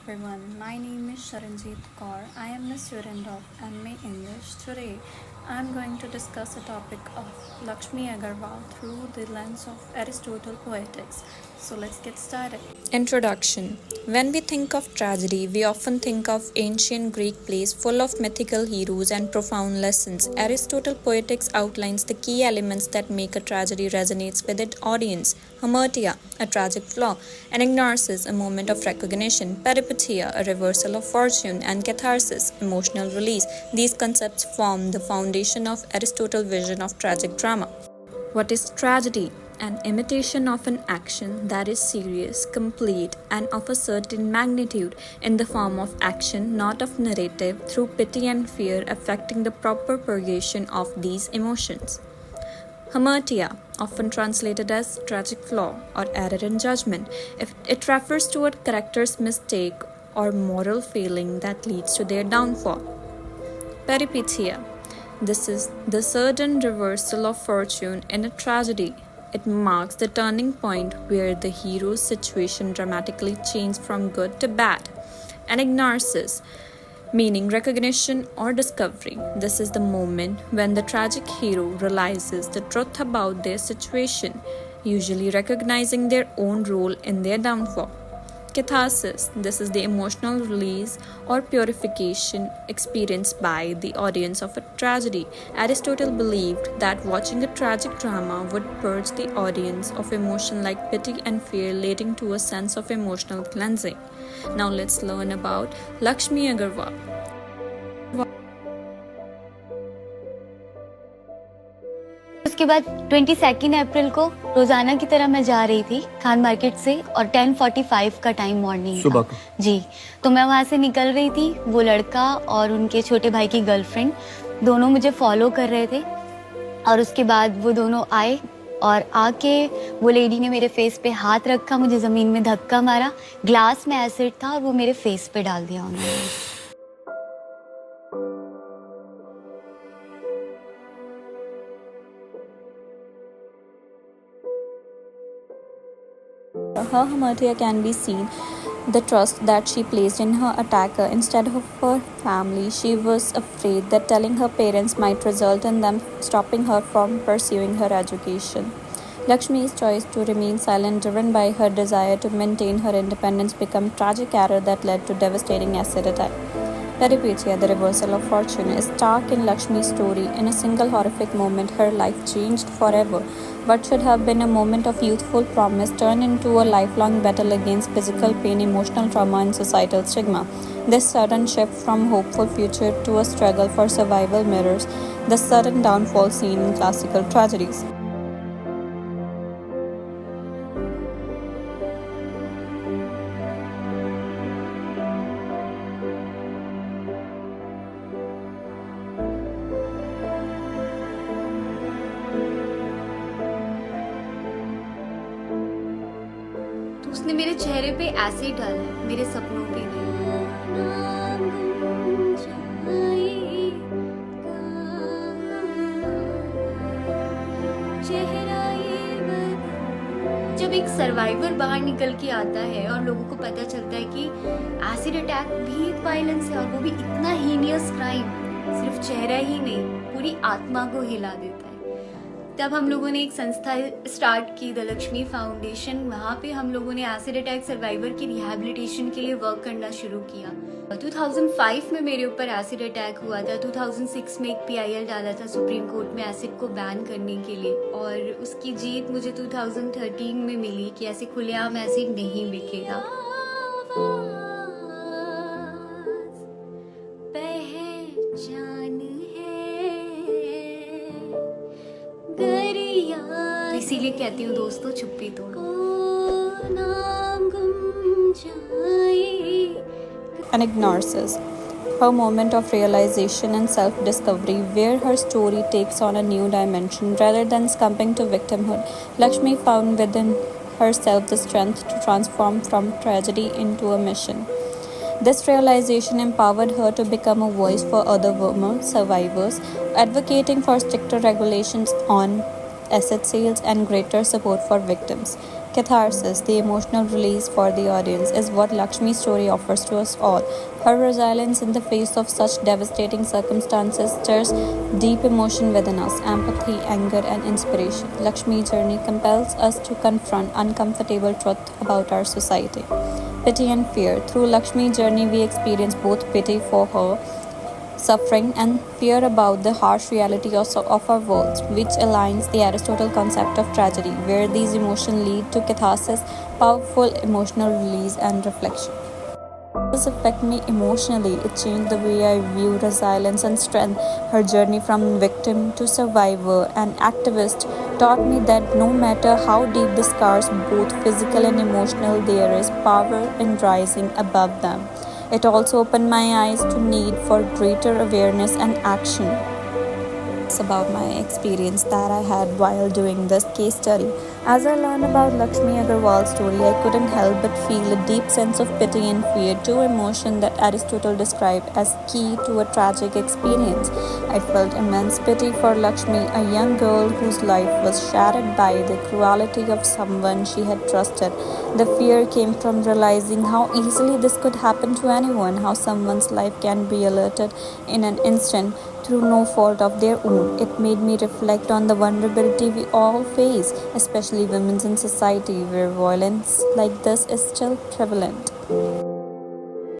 everyone. My name is Sharanjit. I am a student of MA English. Today, I am going to discuss the topic of Laxmi Agarwal through the lens of Aristotle poetics. So let's get started. Introduction. When we think of tragedy, we often think of ancient Greek plays full of mythical heroes and profound lessons. Aristotle Poetics outlines the key elements that make a tragedy resonate with its audience. Hamartia, a tragic flaw, Anagnarsis, a moment of recognition, Peripeteia, a reversal of fortune, and catharsis, emotional release. These concepts form the foundation of Aristotle's vision of tragic drama. What is tragedy? An imitation of an action that is serious, complete, and of a certain magnitude in the form of action, not of narrative, through pity and fear affecting the proper purgation of these emotions. Hamartia, often translated as tragic flaw or error in judgment, it refers to a character's mistake or moral failing that leads to their downfall. Peripeteia, this is the sudden reversal of fortune in a tragedy. It marks the turning point where the hero's situation dramatically changes from good to bad. Anagnarsis, meaning recognition or discovery. This is the moment when the tragic hero realizes the truth about their situation, usually recognizing their own role in their downfall. Catharsis, this is the emotional release or purification experienced by the audience of a tragedy. Aristotle believed that watching a tragic drama would purge the audience of emotion like pity and fear, leading to a sense of emotional cleansing. Now let's learn about Laxmi Agarwal. उसके बाद 22 अप्रैल को रोजाना की तरह मैं जा रही थी खान मार्केट से और 10:45 का टाइम मॉर्निंग सुबह का जी। तो मैं वहाँ से निकल रही थी, वो लड़का और उनके छोटे भाई की गर्लफ्रेंड दोनों मुझे फॉलो कर रहे थे और उसके बाद वो दोनों आए और आके वो लेडी ने मेरे फेस पे हाथ रखा, मुझे ज़मीन में धक्का मारा, ग्लास में एसिड था और वो मेरे फेस पे डाल दिया उन्होंने। Her hamartia can be seen the trust that she placed in her attacker instead of her family. She was afraid that telling her parents might result in them stopping her from pursuing her education. Lakshmi's choice to remain silent, driven by her desire to maintain her independence, became tragic error that led to devastating acid attack. Peripeteia, the reversal of fortune, is stark in Lakshmi's story. In a single horrific moment, her life changed forever. What should have been a moment of youthful promise turned into a lifelong battle against physical pain, emotional trauma, and societal stigma. This sudden shift from hopeful future to a struggle for survival mirrors the sudden downfall seen in classical tragedies. तो उसने मेरे चेहरे पे acid डाला, मेरे सपनों पे जब एक सर्वाइवर बाहर निकल के आता है और लोगों को पता चलता है कि एसिड अटैक भी एक वायलेंस है और वो भी इतना हीनियस क्राइम, सिर्फ चेहरा ही नहीं पूरी आत्मा को हिला देता है, तब हम लोगों ने एक संस्था स्टार्ट की, द लक्ष्मी फाउंडेशन। वहाँ पे हम लोगों ने एसिड अटैक सर्वाइवर की रिहैबिलिटेशन के लिए वर्क करना शुरू किया। 2005 में मेरे ऊपर एसिड अटैक हुआ था। 2006 में एक PIL डाला था सुप्रीम कोर्ट में एसिड को बैन करने के लिए, और उसकी जीत मुझे 2013 में मिली कि ऐसे खुलेआम एसिड नहीं बिकेगा। इसीलिए कहती हूँ दोस्तों, चुप्पी तोड़ो। Anagnarsis, her moment of realization and self-discovery, where her story takes on a new dimension rather than succumbing to victimhood. Lakshmi found within herself the strength to transform from tragedy into a mission. This realization empowered her to become a voice for other women survivors, advocating for stricter regulations on asset sales and greater support for victims. Catharsis, the emotional release for the audience, is what Lakshmi's story offers to us all. Her resilience in the face of such devastating circumstances stirs deep emotion within us empathy, anger, and inspiration. Lakshmi's journey compels us to confront uncomfortable truth about our society. Pity and fear. Through Lakshmi's journey, we experience both pity for her suffering and fear about the harsh reality of our world, which aligns the Aristotle concept of tragedy, where these emotions lead to catharsis, powerful emotional release, and reflection. This affect me emotionally. It changed the way I view resilience and strength. Her journey from victim to survivor and activist taught me that no matter how deep the scars, both physical and emotional, there is power in rising above them. It also opened my eyes to need for greater awareness and action. It's about my experience that I had while doing this case study. As I learned about Laxmi Agarwal's story, I couldn't help but feel a deep sense of pity and fear, two emotions that Aristotle described as key to a tragic experience. I felt immense pity for Lakshmi, a young girl whose life was shattered by the cruelty of someone she had trusted. The fear came from realizing how easily this could happen to anyone, how someone's life can be alerted in an instant through no fault of their own. It made me reflect on the vulnerability we all face, especially women in society where violence like this is still prevalent.